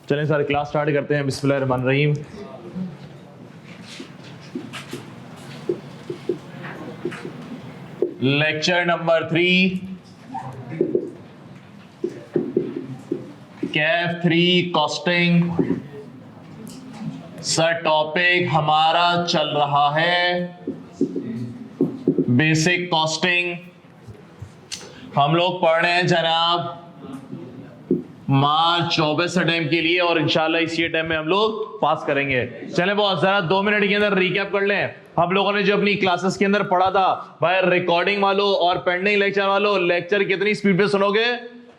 चलें sir class start करते हैं। बिस्मिल्लाहिर्रहमानिर्रहीम। Lecture number 3 Kaif 3 costing. Sir topic हमारा चल रहा है बेसिक कॉस्टिंग। हम लोग पढ़ रहे हैं जनाब मार्च 24 अटेम्प्ट के लिए और इंशाल्लाह इसी अटेम्प्ट में हम लोग पास करेंगे। चलें बहुत जरा 2 मिनट के अंदर रिकैप कर लें। हम लोगों ने जो अपनी क्लासेस के अंदर पढ़ा था भाई, रिकॉर्डिंग वालों और पेंडिंग लेक्चर वालों, लेक्चर कितनी स्पीड पे सुनोगे?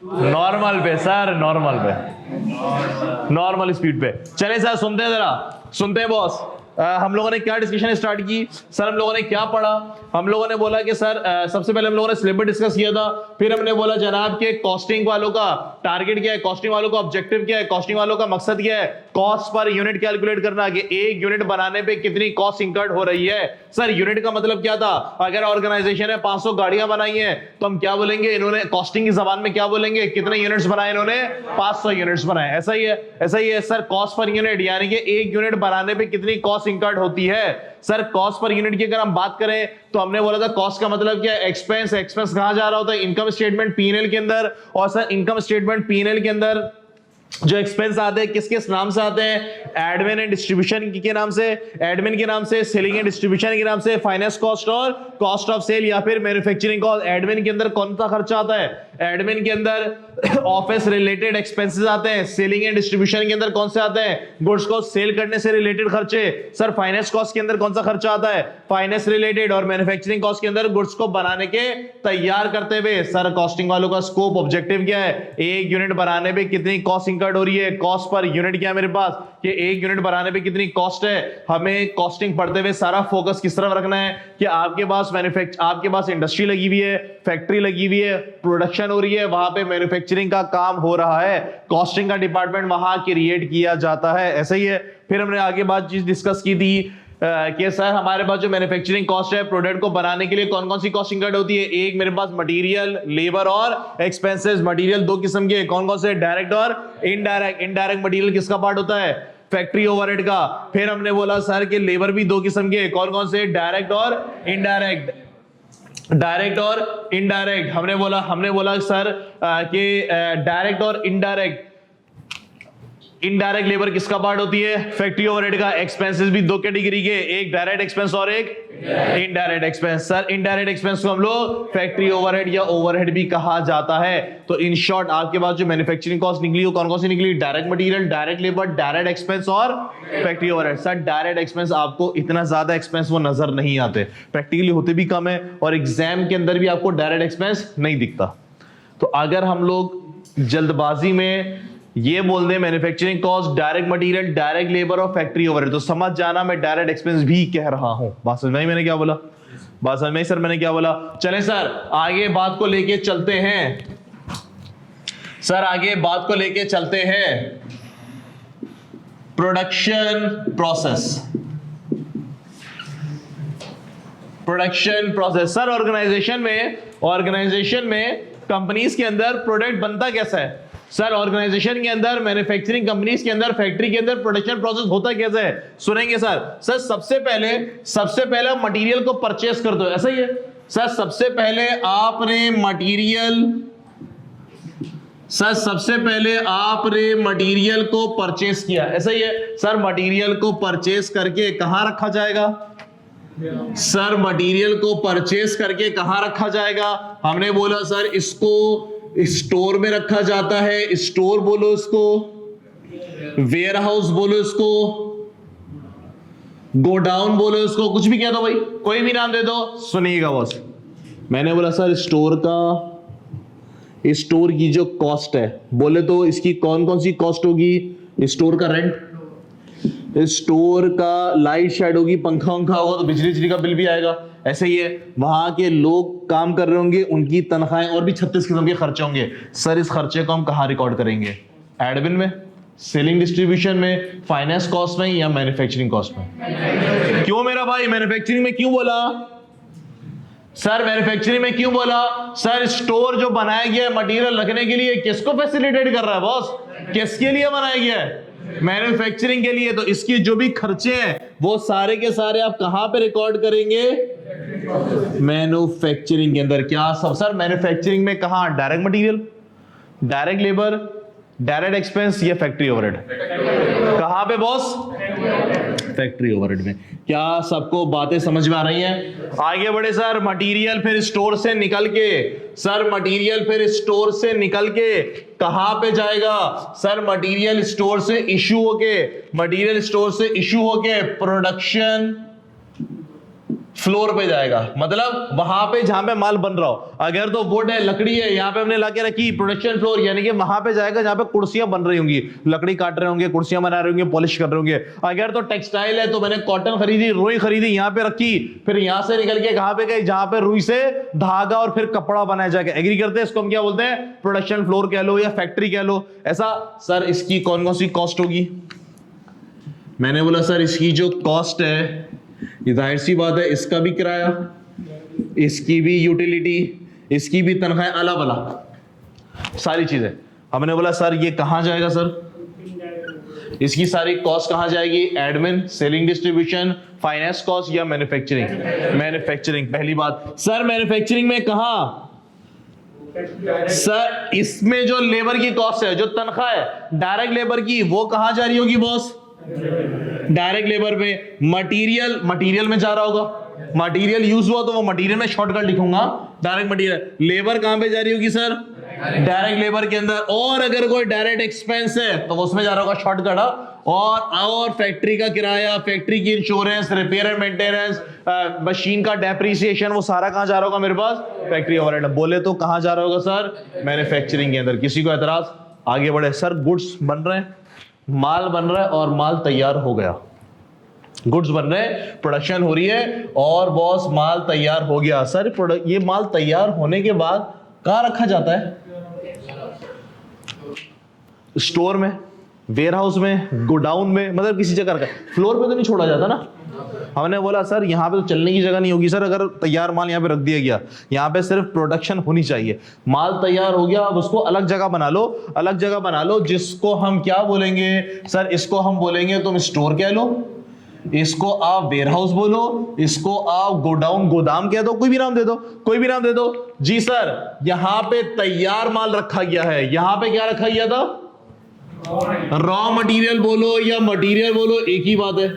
नॉर्मल पे सर, नॉर्मल पे, नॉर्मल स्पीड पे। चलें सर सुनते हैं, जरा सुनते हैं बॉस। हम लोगों ने क्या डिस्कशन स्टार्ट की सर? हम लोगों ने क्या पढ़ा? हम लोगों ने बोला कि सर सबसे पहले हम लोगों ने सिलेबस डिस्कस किया था। फिर हमने बोला जनाब के कॉस्टिंग वालों का टारगेट क्या है, कॉस्टिंग वालों का ऑब्जेक्टिव क्या है, कॉस्टिंग वालों का मकसद क्या है, कॉस्ट पर यूनिट कैलकुलेट करना कि एक यूनिट बनाने पे कितनी कॉस्ट इंकर्ड हो रही है। सर यूनिट का मतलब क्या था? अगर ऑर्गेनाइजेशन है 500 गाड़ियां बनाई हैं तो हम क्या बोलेंगे? इन्होंने कॉस्टिंग की जबान में क्या बोलेंगे? कितने यूनिट्स बनाए इन्होंने? 500 यूनिट्स बनाए। ऐसा ही है, ऐसा ही है सर। कॉस्ट पर यूनिट यानी कि एक यूनिट बनाने पे कितनी कॉस्ट इंकर्ड होती है। सर कॉस्ट पर यूनिट की अगर हम बात करें तो हमने बोला था कॉस्ट का मतलब क्या है? एक्सपेंस। एक्सपेंस कहां जा रहा होता है? इनकम स्टेटमेंट P&L के अंदर। और सर इनकम स्टेटमेंट P&L के अंदर जो एक्सपेंस आते हैं किस किस नाम से आते हैं? एडमिन एंड डिस्ट्रीब्यूशन के नाम से, एडमिन के नाम से, सेलिंग एंड डिस्ट्रीब्यूशन के नाम से, फाइनेंस कॉस्ट और कॉस्ट ऑफ सेल या फिर मैन्युफैक्चरिंग कॉस्ट। एडमिन के अंदर कौन सा खर्चा आता है? एडमिन के अंदर ऑफिस रिलेटेड एक्सपेंसेस आते हैं। सेलिंग एंड डिस्ट्रीब्यूशन के अंदर कौन से आते हैं? गुड्स को सेल करने से रिलेटेड खर्चे। सर फाइनेंस कॉस्ट के अंदर कौन सा खर्चा आता है? Finance related. और मैन्युफैक्चरिंग कॉस्ट के अंदर गुड्स को बनाने के तैयार करते हुए। सर कॉस्टिंग वालों का स्कोप ऑब्जेक्टिव क्या है? एक यूनिट बनाने पे कितनी कॉस्ट इंकर्ड हो रही है। कॉस्ट पर यूनिट क्या है मेरे पास कि एक यूनिट बनाने पे कितनी कॉस्ट है। हमें कॉस्टिंग पढ़ते हुए सारा फोकस किस तरफ रखना है कि आपके पास आपके पास इंडस्ट्री लगी हुई है, फैक्ट्री लगी हुई है, प्रोडक्शन हो रही है, वहां पे मैन्युफैक्चरिंग का काम हो रहा है, कॉस्टिंग का डिपार्टमेंट वहां क्रिएट किया जाता है। ऐसा ही है। फिर हमने आगे बात चीज डिस्कस की थी कि सर हमारे पास जो मैन्युफैक्चरिंग कॉस्ट है प्रोडक्ट को बनाने के लिए कौन कौन सी कॉस्ट इंकर्ड होती है। एक मेरे पास मटेरियल, लेबर और एक्सपेंसेस। मटेरियल दो किस्म के, कौन कौन से? डायरेक्ट और इनडायरेक्ट। इनडायरेक्ट मटेरियल किसका पार्ट होता है? फैक्ट्री ओवरहेड का। फिर हमने बोला सर कि लेबर भी दो किस्म के, कौन कौन से? डायरेक्ट और इनडायरेक्ट। डायरेक्ट और इनडायरेक्ट हमने बोला सर कि डायरेक्ट और इनडायरेक्ट। इनडायरेक्ट लेबर किसका पार्ट होती है? फैक्ट्री ओवरहेड का। एक्सपेंसेस भी दो कैटेगरी के, एक डायरेक्ट एक्सपेंस और एक indirect expense. Sir indirect expense को हम लोग फैक्ट्री ओवरहेड या ओवरहेड भी कहा जाता है। तो इन शॉर्ट आपके पास जो मैन्युफैक्चरिंग कॉस्ट निकली वो कौन कौन सी निकली? Direct material, direct labour, direct expense और factory overhead. Sir direct expense आपको इतना ज्यादा एक्सपेंस वो नजर नहीं आते, प्रैक्टिकली होते भी कम है और एग्जाम के अंदर भी आपको डायरेक्ट एक्सपेंस नहीं दिखता। तो अगर हम लोग जल्दबाजी में ये बोल दें manufacturing cost, direct material, direct labour और फैक्ट्री ओवरहेड, तो समझ जाना मैं डायरेक्ट एक्सपेंस भी कह रहा हूं। बात समझ में मैंने क्या बोला? बात समझ में सर मैंने क्या बोला? चलें सर आगे बात को लेके चलते हैं। सर आगे बात को लेके चलते हैं। Production process. Production process sir organisation में कंपनीज के अंदर प्रोडक्ट बनता कैसा है? सर ऑर्गेनाइजेशन के अंदर, मैन्युफैक्चरिंग कंपनीज के अंदर, फैक्ट्री के अंदर प्रोडक्शन प्रोसेस होता कैसे है? सुनेंगे सर। सर सबसे पहले मटेरियल को परचेस कर दो। ऐसा ही है सर। सबसे पहले आपने मटेरियल को परचेस किया। ऐसा ही है सर। मटेरियल को परचेस करके कहां रखा जाएगा? सर मटेरियल को परचेस करके कहां रखा जाएगा? हमने बोला सर इसको स्टोर में रखा जाता है। स्टोर बोलो इसको, वेयर हाउस बोलो इसको, गोडाउन बोलो इसको, कुछ भी कह दो भाई, कोई भी नाम दे दो। सुनिएगा बॉस, मैंने बोला सर स्टोर की जो कॉस्ट है बोले तो इसकी कौन कौन सी कॉस्ट होगी? स्टोर का रेंट, स्टोर का लाइट शेड होगी, पंखा होगा तो बिजली का बिल भी आएगा। ऐसे ही है, वहां के लोग काम कर रहे होंगे, उनकी तनख्वाहें और भी 36 किस्म के खर्चे होंगे। सर इस खर्चे को हम कहां रिकॉर्ड करेंगे? एडमिन में, सेलिंग डिस्ट्रीब्यूशन में, फाइनेंस कॉस्ट में या मैन्युफैक्चरिंग कॉस्ट में? क्यों मेरा भाई मैन्युफैक्चरिंग में क्यों बोला? सर मैन्युफैक्चरिंग में क्यों बोला? सर स्टोर जो बनाया गया है मटेरियल रखने के लिए किसको फैसिलिटेट कर रहा है बॉस? किसके लिए बनाया गया है? मैन्युफैक्चरिंग के लिए। तो इसकी जो भी खर्चे हैं वो सारे के सारे आप कहां पे रिकॉर्ड करेंगे? मैन्युफैक्चरिंग के अंदर। क्या सब सर मैन्युफैक्चरिंग में कहां? Direct material, direct labour, direct expense या फैक्ट्री ओवरहेड? कहां पे बॉस? फैक्ट्री ओवरहेड में। क्या सबको बातें समझ में आ रही हैं? आगे बढ़े सर। मटेरियल फिर स्टोर से निकल के, सर मटेरियल फिर स्टोर से निकल के कहां पे जाएगा? सर मटेरियल स्टोर से इशू होके, मटेरियल स्टोर से इशू होके प्रोडक्शन फ्लोर पे जाएगा। मतलब वहां पे जहां पे माल बन रहा हो, अगर तो वुड है, लकड़ी है, यहां पे हमने लाके रखी, प्रोडक्शन फ्लोर यानी कि वहां पे जाएगा जहां पे कुर्सियां बन रही होंगी, लकड़ी काट रहे होंगे, कुर्सियां बना रहे होंगे, पॉलिश कर रहे होंगे। अगर तो टेक्सटाइल है तो मैंने कॉटन खरीदी, रुई खरीदी, यहां पे रखी, फिर यहां से निकल के कहां पे गई? जहां पे रुई से धागा और फिर कपड़ा बनाया जाएगा। एग्री करते हैं? इसको हम क्या बोलते हैं? प्रोडक्शन फ्लोर कह लो या फैक्ट्री कह लो। ऐसा सर इसकी कौन कौन सी कॉस्ट होगी? मैंने बोला सर इसकी जो कॉस्ट है, ये जाहिर सी बात है, इसका भी किराया, इसकी भी यूटिलिटी, इसकी भी तनख्वाह, अलग अलग सारी चीजें। हमने बोला सर ये कहां जाएगा? सर इसकी सारी कॉस्ट कहां जाएगी? Admin, selling, distribution, finance cost या मैन्युफैक्चरिंग? मैन्युफैक्चरिंग। पहली बात सर मैन्युफैक्चरिंग में कहां? सर इसमें जो लेबर की कॉस्ट है, जो तनख्वाह है डायरेक्ट लेबर की, वो कहां जा रही होगी बॉस? डायरेक्ट लेबर पे। मटेरियल में जा रहा होगा, मटेरियल यूज हुआ तो वो मटेरियल में शॉर्टकट लिखूंगा, डायरेक्ट मटेरियल। लेबर कहां पे जा रही होगी सर? डायरेक्ट लेबर के अंदर। और अगर कोई डायरेक्ट एक्सपेंस है तो उसमें जा रहा होगा शॉर्टकट। और फैक्ट्री का किराया, फैक्ट्री की insurance, repair and maintenance, machine का डेप्रिसिएशन, वो सारा कहां जा रहा होगा मेरे पास? Factory overhead. बोले तो कहां जा रहा होगा सर? मैन्युफैक्चरिंग के अंदर। किसी को एतराज? आगे बढ़े सर। गुड्स बन रहे हैं, माल बन रहा है और माल तैयार हो गया। गुड्स बन रहे हैं, प्रोडक्शन हो रही है और बॉस माल तैयार हो गया। सर ये माल तैयार होने के बाद कहां रखा जाता है? स्टोर में, वेयरहाउस में, गोडाउन में, मतलब किसी जगह रखा। फ्लोर पे तो नहीं छोड़ा जाता ना। हमने बोला सर यहाँ पे तो चलने की जगह नहीं होगी सर अगर तैयार माल यहाँ पे रख दिया गया। यहाँ पे सिर्फ प्रोडक्शन होनी चाहिए। माल तैयार हो गया, अब उसको अलग जगह बना लो, अलग जगह बना लो, जिसको हम क्या बोलेंगे? सर इसको हम बोलेंगे, तुम स्टोर कह लो, इसको आप वेयरहाउस बोलो, इसको आप गोडाउन, गोदाम कह दो, कोई भी नाम दे दो, कोई भी नाम दे दो। जी सर यहाँ पे तैयार माल रखा गया है। यहाँ पे क्या रखा गया था? रॉ मटेरियल बोलो या मटेरियल बोलो, एक ही बात है।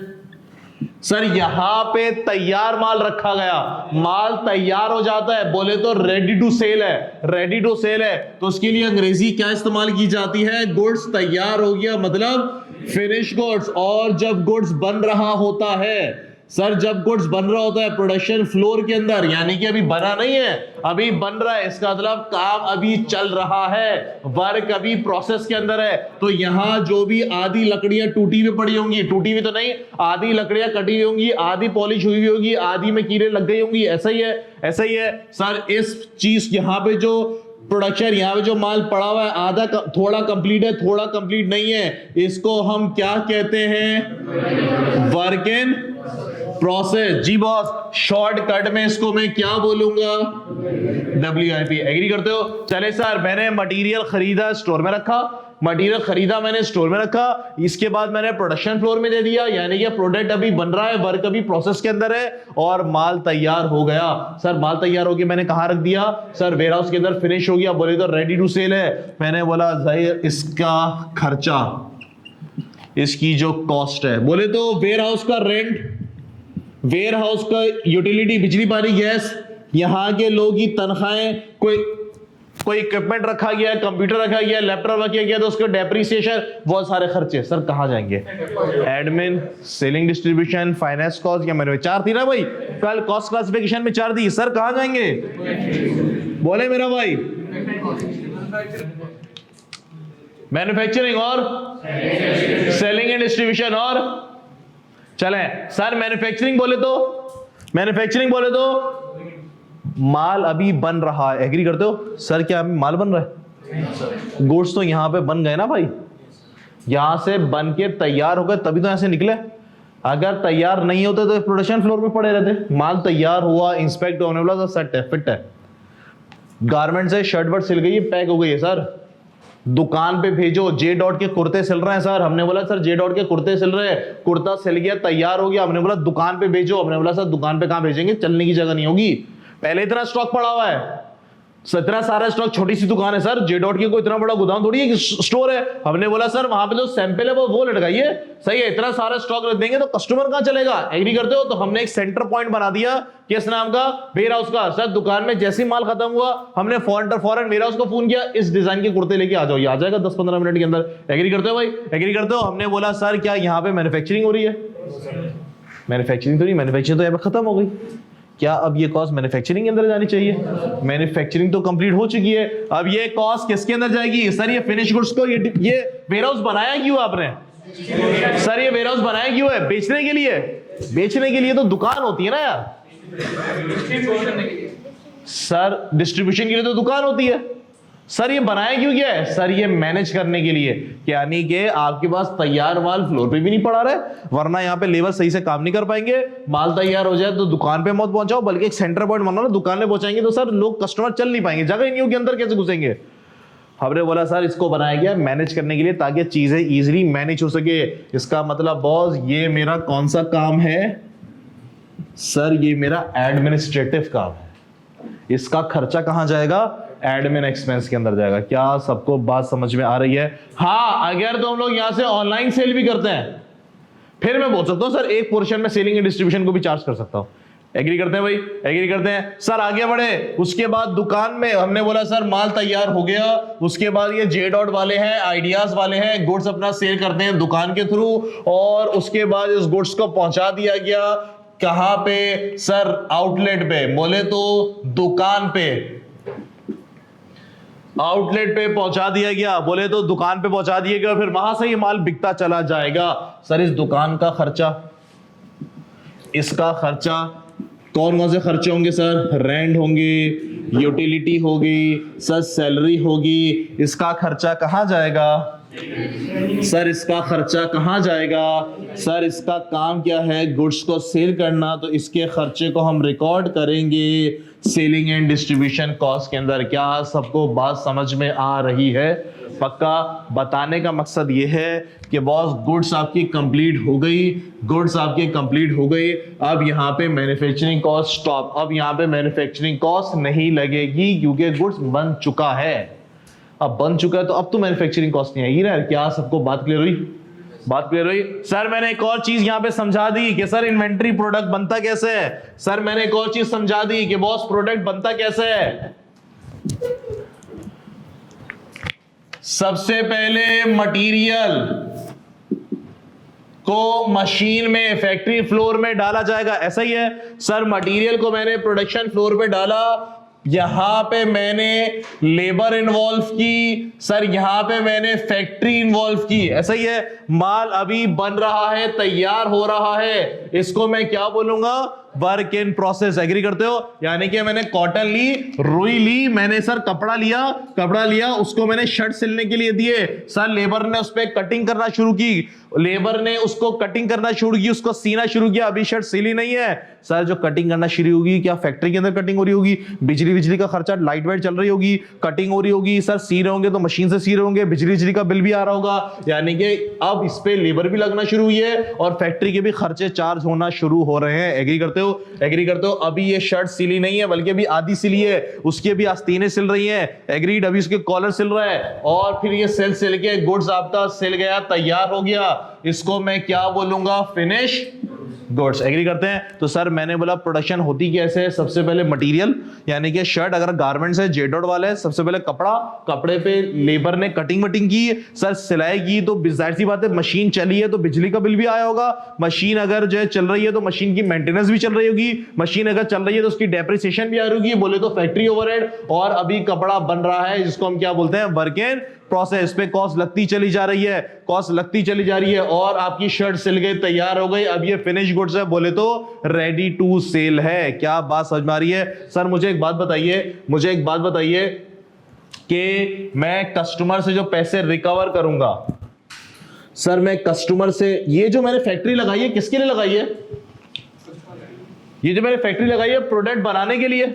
सर यहां पे तैयार माल रखा गया, माल तैयार हो जाता है, बोले तो रेडी टू सेल है। रेडी टू सेल है तो उसके लिए अंग्रेजी क्या इस्तेमाल की जाती है? गुड्स तैयार हो गया, मतलब फिनिश गुड्स। और जब गुड्स बन रहा होता है, सर जब गुड्स बन रहा होता है प्रोडक्शन फ्लोर के अंदर, यानी कि अभी बना नहीं है, अभी बन रहा है, इसका मतलब काम अभी चल रहा है, वर्क अभी प्रोसेस के अंदर है। तो यहां जो भी आधी लकड़ियां टूटी हुई पड़ी होंगी, टूटी हुई तो नहीं, आधी लकड़ियां कटी हुई होंगी, आधी पॉलिश हुई होगी, आधी में कीड़े लग गई होंगी, ऐसा ही है, ऐसा ही है। सर इस चीज यहां पे जो प्रोडक्शन, यहां पे जो माल पड़ा हुआ है, आधा थोड़ा कंप्लीट है, थोड़ा कंप्लीट नहीं है, इसको हम क्या कहते हैं? Work in process. जी बॉस, शॉर्टकट में इसको मैं क्या बोलूंगा? WIP। एग्री करते हो? चले सर, मैंने मटेरियल खरीदा, स्टोर में रखा, मटेरियल खरीदा मैंने, स्टोर में रखा, इसके बाद मैंने प्रोडक्शन फ्लोर में दे दिया, यानी कि प्रोडक्ट अभी बन रहा है, वर्क अभी प्रोसेस के अंदर है और माल तैयार हो गया। सर माल तैयार हो गया, मैंने कहां रख दिया? सर वेयरहाउस के अंदर, फिनिश हो गया, बोले तो रेडी टू सेल है। मैंने बोला जाहिर इसका खर्चा, इसकी जो कॉस्ट है, बोले तो वेयरहाउस का रेंट, वेयरहाउस का यूटिलिटी, बिजली पानी गैस, यहां के लोगों की तनख्वाहें, कोई इक्विपमेंट रखा गया, कंप्यूटर रखा गया, लैपटॉप रखा गया, तो उसके डेप्रिसिएशन, बहुत सारे खर्चे। सर कहां जाएंगे? Admin, selling, distribution, finance cost या मैन्युफैक्चरिंग। 4 थी ना भाई, कल कॉस्ट क्लासिफिकेशन में 4 दी। सर कहां जाएंगे? बोले मेरा भाई, मैन्युफैक्चरिंग और सेलिंग एंड डिस्ट्रीब्यूशन। और चले सर मैन्युफैक्चरिंग बोले तो माल अभी बन रहा है। एग्री करते हो? सर क्या अभी माल बन रहा है? गुड्स तो यहां पे बन गए ना भाई, यहां से बन के तैयार हो गए तभी तो यहां से निकले। अगर तैयार नहीं होते तो प्रोडक्शन फ्लोर पे पड़े रहते। माल तैयार हुआ, इंस्पेक्ट होने वाला, सेट है, फिट है, गारमेंट से शर्ट वर्ट सिल गई है, पैक हो गई है सर, दुकान पे भेजो। जे डॉट के कुर्ते सिल रहे हैं सर, हमने बोला सर जे डॉट के कुर्ते सिल रहे हैं, कुर्ता सिल गया तैयार हो गया, हमने बोला दुकान पे भेजो। हमने बोला सर दुकान पे कहां भेजेंगे, चलने की जगह नहीं होगी, पहले इतना स्टॉक पड़ा हुआ है, इतना सारा स्टॉक, छोटी सी दुकान है सर, जे डॉट की कोई इतना बड़ा गोदाम थोड़ी है, स्टोर है। हमने बोला सर वहां पे जो सैंपल है वो लटकाइए, सही है, इतना सारा स्टॉक रख देंगे तो कस्टमर कहां चलेगा, एग्री करते हो? तो हमने एक सेंटर पॉइंट बना दिया, किस नाम का, वेयर हाउस का। सर दुकान में जैसे ही माल खत्म हुआ हमने फौरन वेयर हाउस को फोन किया, इस डिजाइन के कुर्ते लेके आ जाओ, ये आ जाएगा 10-15 मिनट के अंदर। एग्री करते हो भाई, एग्री करते हो? हमने बोला सर क्या यहाँ पे मैन्युफैक्चरिंग हो रही है? मैन्युफैक्चरिंग तो नहीं, मैन्युफैक्चरिंग तो यहाँ पे खत्म हो गई, क्या अब ये कॉस्ट मैन्युफैक्चरिंग के अंदर जानी चाहिए? मैन्युफैक्चरिंग तो कंप्लीट हो चुकी है, अब ये कॉस्ट किसके अंदर जाएगी? सर ये फिनिश गुड्स को, ये वेयरहाउस बनाया क्यों आपने? सर ये वेयरहाउस बनाया क्यों है? बेचने के लिए? बेचने के लिए तो दुकान होती है ना यार। सर डिस्ट्रीब्यूशन के लिए तो दुकान होती है। सर ये बनाया क्यों गया है? सर ये मैनेज करने के लिए, यानी कि आपके पास तैयार माल फ्लोर पे भी नहीं पड़ा रहे, वरना यहाँ पे लेबर सही से काम नहीं कर पाएंगे। माल तैयार हो जाए तो दुकान पे मत पहुंचाओ, बल्कि एक सेंटर पॉइंट बनाओ ना, दुकान पे पहुंचाएंगे तो सर लोग कस्टमर चल नहीं पाएंगे, जगह ही नहीं होगी, अंदर कैसे घुसेंगे? हमने बोला सर इसको बनाया गया मैनेज करने के लिए, ताकि चीजें इजिली मैनेज हो सके। इसका मतलब बॉस ये मेरा कौन सा काम है? सर ये मेरा एडमिनिस्ट्रेटिव काम है, इसका खर्चा कहां जाएगा? एडमिन एक्सपेंस के अंदर जाएगा। क्या सबको बात समझ में आ रही है? हाँ, अगर तो हम लोग यहां से ऑनलाइन सेल भी करते हैं, फिर मैं बोल सकता हूं सर एक पोर्शन में सेलिंग एंड डिस्ट्रीब्यूशन को भी चार्ज कर सकता हूं। एग्री करते हैं भाई, एग्री करते हैं? सर आगे बढ़े, उसके बाद दुकान में हमने बोला सर माल तैयार हो गया, उसके बाद ये जे डॉट वाले हैं, आइडियाज वाले हैं, गुड्स अपना सेल करते हैं दुकान के थ्रू, और उसके बाद इस गुड्स को पहुंचा दिया गया कहां पे? सर आउटलेट पे, बोले तो दुकान पे, आउटलेट पे पहुंचा दिया गया, बोले तो दुकान पे पहुंचा दिया गया, फिर वहां से ये माल बिकता चला जाएगा। सर इस दुकान का खर्चा, इसका खर्चा, कौन कौन से खर्चे होंगे सर? रेंट होंगे, यूटिलिटी होगी, सर सैलरी होगी, इसका खर्चा कहां जाएगा? सर इसका खर्चा कहां जाएगा? सर इसका काम क्या है? गुड्स को सेल करना, तो इसके खर्चे को हम रिकॉर्ड करेंगे सेलिंग एंड डिस्ट्रीब्यूशन कॉस्ट के अंदर। क्या सबको बात समझ में आ रही है? पक्का? बताने का मकसद ये है कि बॉस गुड्स आपकी कंप्लीट हो गई, गुड्स आपकी कंप्लीट हो गई, अब यहाँ पे मैन्युफैक्चरिंग कॉस्ट स्टॉप, अब यहाँ पे मैन्युफैक्चरिंग कॉस्ट नहीं लगेगी क्योंकि गुड्स बन चुका है। अब बन चुका है तो अब तो मैन्युफैक्चरिंग कॉस्ट नहीं आएगी ना। क्या सबको बात क्लियर हुई? बात क्लियर हुई? सर मैंने एक और चीज यहां पे समझा दी कि सर इन्वेंटरी प्रोडक्ट बनता कैसे है। सर मैंने एक और चीज समझा दी कि बॉस प्रोडक्ट बनता कैसे है। सबसे पहले मटेरियल को मशीन में, फैक्ट्री फ्लोर में डाला जाएगा, ऐसा ही है सर। मटेरियल को मैंने प्रोडक्शन फ्लोर पे डाला, यहां पे मैंने लेबर इन्वॉल्व की, सर यहां पे मैंने फैक्ट्री इन्वॉल्व की, ऐसा ही है। माल अभी बन रहा है, तैयार हो रहा है, इसको मैं क्या बोलूंगा? Work in process. एग्री करते हो? यानी कि मैंने कॉटन ली, रुई ली, मैंने सर कपड़ा लिया, उसको मैंने शर्ट सिलने के लिए दिए, सर लेबर ने उस पर कटिंग करना शुरू की, लेबर ने उसको कटिंग करना शुरू की, उसको सीना शुरू किया, अभी शर्ट सिली नहीं है। सर जो कटिंग करना शुरू होगी, क्या फैक्ट्री के अंदर कटिंग हो रही होगी? बिजली का खर्चा, लाइट वेट चल रही होगी, कटिंग हो रही होगी, सर सी रहे होंगे तो मशीन से सी रहे होंगे, बिजली का बिल भी आ रहा होगा, यानी कि अब इस पे लेबर भी लगना शुरू हुई है और फैक्ट्री के भी खर्चे चार्ज होना शुरू हो रहे हैं। एग्री करते हो? एग्री करते हो? अभी ये शर्ट सिली नहीं है, बल्कि अभी आधी सिली है, उसकी भी आस्तीनें सिल रही हैं। एग्रीड? अभी उसके कॉलर सिल रहा है, और फिर ये सिल के गुड्स आपका सिल गया, तैयार हो गया, इसको मैं क्या बोलूंगा? Finish goods. एग्री करते हैं? तो सर मैंने बोला प्रोडक्शन होती कैसे है? सबसे पहले मटेरियल, यानी कि शर्ट अगर गारमेंट्स है, जे डॉट वाले, सबसे पहले कपड़े पे लेबर ने कटिंग की, सर सिलाई की, तो जाहिर सी बात है मशीन चली है तो बिजली का बिल भी आया होगा, मशीन अगर जो है चल रही है तो मशीन की मेंटेनेंस भी चल रही होगी, मशीन अगर चल रही है तो उसकी डेप्रिसिएशन भी आ रही होगी, बोले तो फैक्ट्री ओवरहेड, और अभी कपड़ा बन रहा है जिसको हम क्या बोलते हैं? वर्क इन प्रोसेस पे कॉस्ट लगती चली जा रही है, कॉस्ट लगती चली जा रही है, और आपकी शर्ट सिल गई, तैयार हो गई, अब ये फिनिश गुड्स है, बोले तो रेडी टू सेल है। क्या बात समझ में आ रही है? सर मुझे एक बात बताइए कि मैं कस्टमर से जो पैसे रिकवर करूंगा, सर मैं कस्टमर से, ये जो मैंने फैक्ट्री लगाई है किसके लिए लगाई है? ये जो मैंने फैक्ट्री लगाई है प्रोडक्ट बनाने के लिए।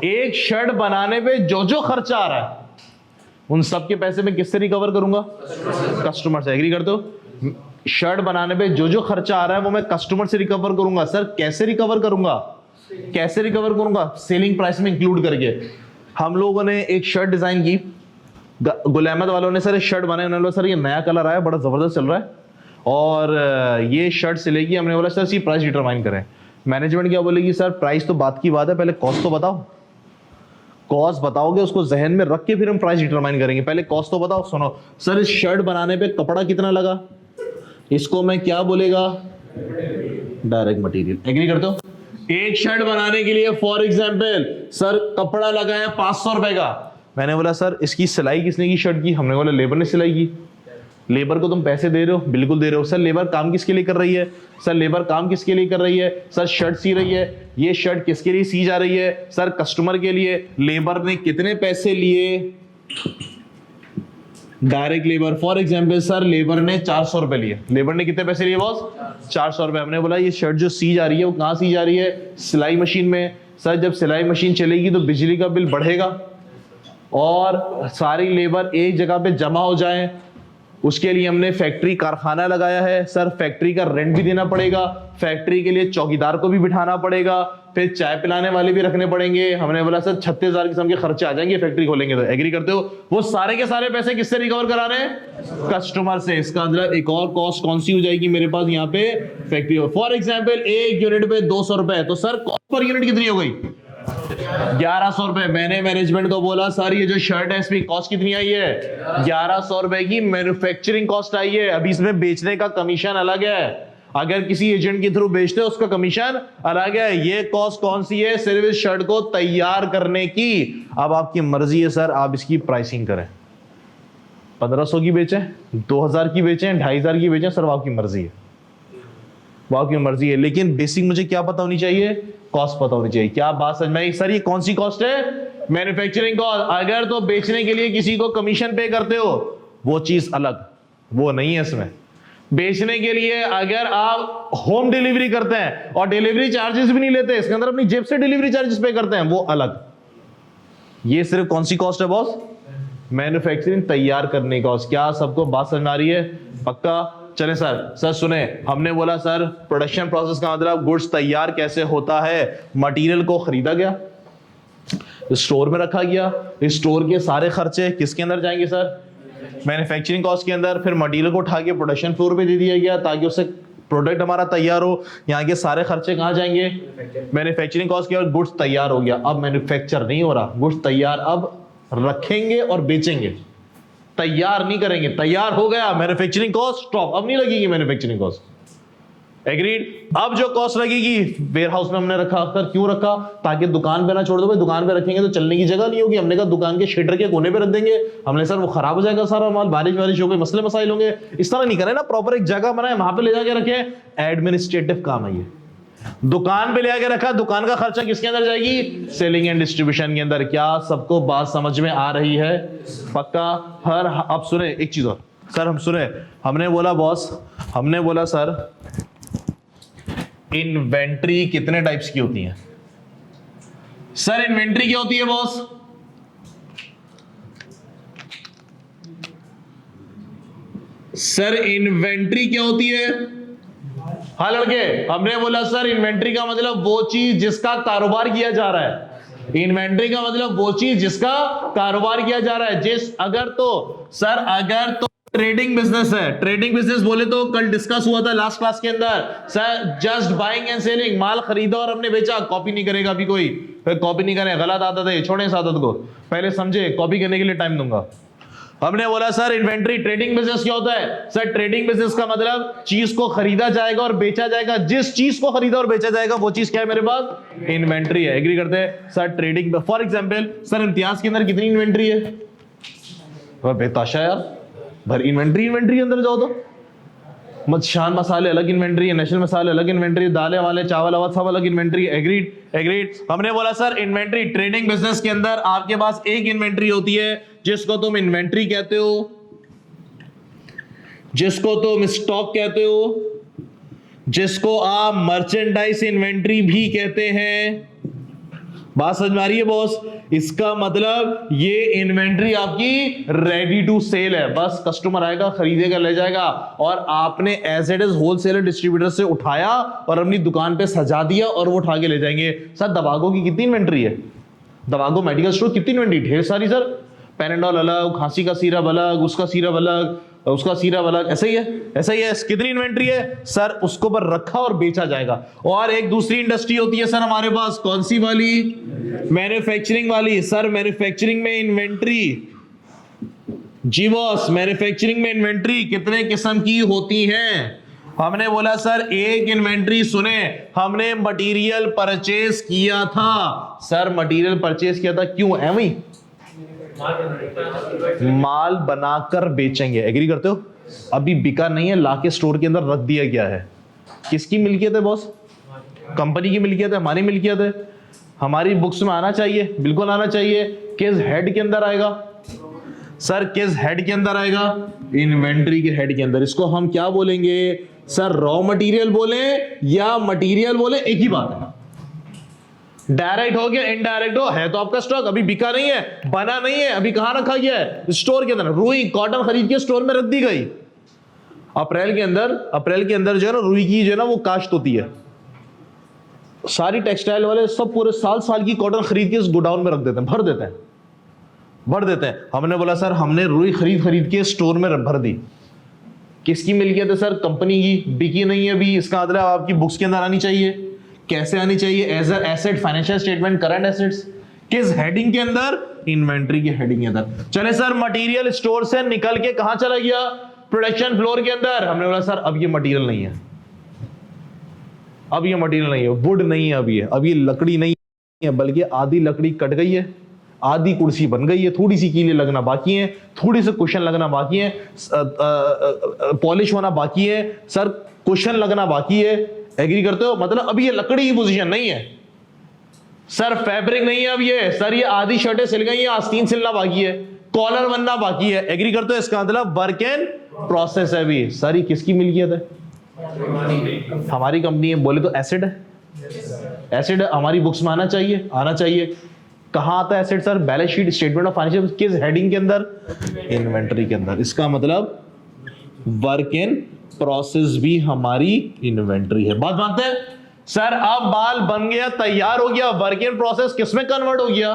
एक शर्ट बनाने पे जो खर्चा आ रहा है, उन सब के पैसे मैं किससे रिकवर करूंगा? कस्टमर से। एग्री करते हो? शर्ट बनाने पे जो जो खर्चा आ रहा है वो मैं कस्टमर से रिकवर करूंगा। सर कैसे रिकवर करूंगा? कैसे रिकवर करूंगा? सेलिंग प्राइस में इंक्लूड करके। हम लोगों ने एक शर्ट डिजाइन की, गुल अहमद वालों ने सर एक शर्ट बनाया, उन्होंने बोला सर ये नया कलर आया, बड़ा जबरदस्त चल रहा है और ये शर्ट सिलेगी। हमने बोला सर इसकी प्राइस डिटरमाइन करें। मैनेजमेंट क्या बोलेगी? सर प्राइस तो बात की बात है, पहले कॉस्ट तो बताओ। कॉस्ट बताओगे, उसको जहन में रख के फिर हम प्राइस डिटरमाइन करेंगे। पहले कॉस्ट तो बताओ। सुनो सर, इस शर्ट बनाने पे कपड़ा कितना लगा, इसको मैं क्या बोलेगा? Direct material. एग्री करते हो? एक शर्ट बनाने के लिए फॉर एग्जाम्पल सर कपड़ा लगा है 500 रुपए का। मैंने बोला सर इसकी सिलाई किसने की शर्ट की? हमने बोला लेबर ने सिलाई की। लेबर को तुम पैसे दे रहे हो? बिल्कुल दे रहे हो। सर लेबर काम किसके लिए कर रही है? सर लेबर काम किसके लिए कर रही है? सर शर्ट सी रही है। ये शर्ट किसके लिए सी जा रही है? सर कस्टमर के लिए। लेबर ने कितने पैसे लिए? Direct labour. For example sir labour ने 400 रुपए लिए। लेबर ने कितने पैसे लिए बॉस? 400 रुपए। हमने बोला ये शर्ट जो सी जा रही है वो कहां सी जा रही है? सिलाई मशीन में। सर जब सिलाई मशीन चलेगी तो बिजली का बिल बढ़ेगा और सारी लेबर एक जगह पे जमा हो जाए, उसके लिए हमने फैक्ट्री कारखाना लगाया है। सर फैक्ट्री का रेंट भी देना पड़ेगा, फैक्ट्री के लिए चौकीदार को भी बिठाना पड़ेगा, फिर चाय पिलाने वाले भी रखने पड़ेंगे। हमने बोला सर 36,000 किस्म के खर्चे आ जाएंगे फैक्ट्री खोलेंगे तो। एग्री करते हो? वो सारे के सारे पैसे किससे रिकवर करा रहे हैं? कस्टमर से। इसका मतलब एक और कॉस्ट कौन सी हो जाएगी मेरे पास यहाँ पे? फैक्ट्री। फॉर एग्जाम्पल एक यूनिट पे 200 रुपए, तो सर कॉस्ट पर यूनिट कितनी हो गई? 1100 रुपए। मैंने मैनेजमेंट को बोला सर ये जो शर्ट है इसमें कॉस्ट कितनी आई है? 1100 रुपए की मैन्युफैक्चरिंग कॉस्ट आई है। अभी इसमें बेचने का कमीशन अलग है, अगर किसी एजेंट के थ्रू बेचते हो उसका कमीशन अलग है। ये कॉस्ट कौन सी है? सिर्फ इस शर्ट को तैयार करने की। अब आपकी मर्जी है सर आप इसकी प्राइसिंग करें, 1500 की बेचें, 2000 की बेचें, 2500 की बेचें, सर आपकी मर्जी है, वो आपकी मर्जी है। लेकिन बेसिक मुझे क्या पता होनी चाहिए? कॉस्ट पता होनी चाहिए। क्या बात समझ में आई? सर ये कौन सी कॉस्ट है? Manufacturing cost. अगर तो बेचने के लिए किसी को कमीशन पे करते हो वो चीज अलग, वो नहीं है इसमें। बेचने के लिए अगर आप होम डिलीवरी करते हैं और डिलीवरी चार्जेस भी नहीं लेते, इसके अंदर अपनी जेब से डिलीवरी चार्जेस पे करते हैं, वो अलग। ये सिर्फ कौन सी कॉस्ट है बॉस? मैन्युफैक्चरिंग तैयार करने की कॉस्ट। क्या सबको बात समझ आ रही है? पक्का? चले सर सुने, हमने बोला सर प्रोडक्शन प्रोसेस का मतलब गुड्स तैयार कैसे होता है। मटेरियल को खरीदा गया, स्टोर में रखा गया, स्टोर के सारे खर्चे किसके अंदर जाएंगे सर? मैन्युफैक्चरिंग कॉस्ट के अंदर। फिर मटेरियल को उठा के प्रोडक्शन फ्लोर पे दे दिया गया ताकि उससे प्रोडक्ट हमारा तैयार हो। यहाँ के सारे खर्चे कहाँ जाएंगे? मैन्युफैक्चरिंग कॉस्ट के बाद गुड्स तैयार हो गया। अब मैन्युफैक्चर नहीं हो रहा, गुड्स तैयार अब रखेंगे और बेचेंगे, तैयार नहीं करेंगे। तैयार हो गया, मैन्युफैक्चरिंग कॉस्ट स्टॉप, अब नहीं लगेगी मैन्युफैक्चरिंग कॉस्ट। एग्रीड? अब जो कॉस्ट लगेगी वेयर हाउस में हमने रखा। सर क्यों रखा? ताकि दुकान पे ना छोड़ दो भाई, दुकान पे रखेंगे तो चलने की जगह नहीं होगी। हमने कहा दुकान के शेटर के कोने पे रख देंगे। हमने सर वो खराब हो जाएगा सारा माल, बारिश हो गई, मसले मसाइल होंगे। इस तरह नहीं करें ना, प्रॉपर एक जगह बनाए वहां पे ले जाके रखें। एडमिनिस्ट्रेटिव काम है ये। दुकान पे ले आके रखा, दुकान का खर्चा किसके अंदर जाएगी? सेलिंग एंड डिस्ट्रीब्यूशन के अंदर। क्या सबको बात समझ में आ रही है? पक्का? हर अब सुने एक चीज और सर, हम सुने, हमने बोला बॉस, हमने बोला सर इन्वेंट्री कितने टाइप्स की होती है? सर इन्वेंट्री क्या होती है बॉस? सर इन्वेंट्री क्या होती है? हाँ लड़के, हमने बोला सर इन्वेंट्री का मतलब वो चीज जिसका कारोबार किया जा रहा है। इन्वेंट्री का मतलब वो चीज जिसका कारोबार किया जा रहा है। जिस अगर तो सर अगर तो ट्रेडिंग बिजनेस है, ट्रेडिंग बिजनेस बोले तो कल डिस्कस हुआ था लास्ट क्लास के अंदर sir, just buying and selling, माल खरीदा और हमने बेचा। कॉपी नहीं करेगा अभी कोई, फिर कॉपी नहीं करे, गलत आदत है, छोड़े इस आदत को, पहले समझे, कॉपी करने के लिए टाइम दूंगा। हमने बोला सर इन्वेंट्री ट्रेडिंग बिजनेस क्या होता है? सर ट्रेडिंग बिजनेस का मतलब चीज को खरीदा जाएगा और बेचा जाएगा। जिस चीज को खरीदा और बेचा जाएगा वो चीज क्या है मेरे पास? इन्वेंट्री है। एग्री करते हैं sir? Trading for example sir Imtiaz के अंदर कितनी इन्वेंट्री है? बेताशा यार, भर इन्वेंट्री अंदर जाओ तो शान मसाले अलग इन्वेंट्री है, नेशनल मसाले अलग इन्वेंट्री, दालें वाले चावल आवाज सब अलग इन्वेंट्री। एग्रीड? एग्रीड। हमने बोला सर इन्वेंट्री ट्रेडिंग बिजनेस के अंदर आपके पास एक इन्वेंट्री होती है जिसको तुम इन्वेंट्री कहते हो, जिसको तुम स्टॉक कहते हो, जिसको आप मर्चेंडाइज इन्वेंट्री भी कहते हैं, बात समझ में आ रही है बॉस? इसका मतलब ये इन्वेंट्री आपकी रेडी टू सेल है, बस कस्टमर आएगा, खरीदेगा, ले जाएगा, और आपने as it is wholesaler distributor से उठाया और अपनी दुकान पे सजा दिया और वो उठा के ले जाएंगे। सर दवागो की कितनी इन्वेंट्री है? दवागो मेडिकल स्टोर कितनी इन्वेंट्री? ढेर सारी सर। पैराडोल अलग, खांसी का सिरप अलग, उसका सिरप अलग, उसका सिरप अलग, ऐसा ही है, ऐसा ही है। कितनी इन्वेंट्री है सर? उसको पर रखा और बेचा जाएगा। और एक दूसरी इंडस्ट्री होती है सर हमारे पास, कौन सी वाली? मैन्युफैक्चरिंग वाली। सर मैन्युफैक्चरिंग में इन्वेंट्री, जी बॉस, मैन्युफैक्चरिंग में इन्वेंट्री कितने किस्म की होती हैं? हमने बोला सर एक इन्वेंट्री, सुने, हमने मटेरियल परचेज किया था। सर मटेरियल परचेज किया था, क्यों? एवं माल बनाकर बेचेंगे। एग्री करते हो? अभी बिका नहीं है, लाके स्टोर के अंदर रख दिया गया है। किसकी मिल्कियत है बॉस? कंपनी की मिल्कियत है, हमारी मिल्कियत है। हमारी बुक्स में आना चाहिए, बिल्कुल आना चाहिए। किस हेड के अंदर आएगा सर? किस हेड के अंदर आएगा? इन्वेंट्री के हेड के अंदर। इसको हम क्या बोलेंगे सर? रॉ मटेरियल बोले या मटेरियल बोले, एक ही बात है। डायरेक्ट हो गया, इनडायरेक्ट हो, है तो आपका स्टॉक, अभी बिका नहीं है, बना नहीं है, अभी कहां रखा गया है? स्टोर के अंदर। रुई कॉटन खरीद के स्टोर में रख दी गई। अप्रैल के अंदर जो है ना, रुई की जो है ना वो काश्त होती है। सारी टेक्सटाइल वाले सब पूरे साल की कॉटन खरीद के इस गोडाउन में रख देते हैं, भर देते हैं। हमने बोला सर हमने रुई खरीद के स्टोर में भर दी। किसकी मिल्कियत है सर? कंपनी की। बिकी नहीं है अभी, इसका मतलब आपकी बुक्स के अंदर आनी चाहिए। कैसे आनी चाहिए? As a asset, financial statement, current assets. किस हेडिंग के अंदर? इन्वेंट्री की हेडिंग के अंदर। चले सर मटेरियल स्टोर से निकल के कहां चला गया? प्रोडक्शन फ्लोर के अंदर। हमने बोला सर अब ये मटेरियल नहीं है, अब ये मटेरियल नहीं है, वुड नहीं है, अब ये लकड़ी नहीं है, बल्कि आधी लकड़ी कट गई है, आधी कुर्सी बन गई है, थोड़ी सी कीलें लगना बाकी है, थोड़ी सी कुशन लगना बाकी है, पॉलिश होना बाकी है, सर कुशन लगना बाकी है। एग्री करते हो? मतलब अभी ये लकड़ी की पोजीशन नहीं है सर, फैब्रिक नहीं है अब ये। सर ये आधी शर्टें सिल गई हैं, आस्तीन सिलना बाकी है, कॉलर बनना बाकी है। एग्री करते हो? इसका मतलब वर्क इन प्रोसेस है अभी। सर ये किसकी मिल्कियत है? हमारी कंपनी है। बोले तो एसिड है, एसिड हमारी बुक्स में आना चाहिए। कहां आता है acid sir? Balance sheet, statement of financial. किस हेडिंग के अंदर? इन्वेंटरी के अंदर। इसका मतलब वर्क इन प्रोसेस भी हमारी इन्वेंटरी है। बात मानते हैं? सर अब माल बन गया, तैयार हो गया, वर्क इन प्रोसेस किसमें कन्वर्ट हो गया?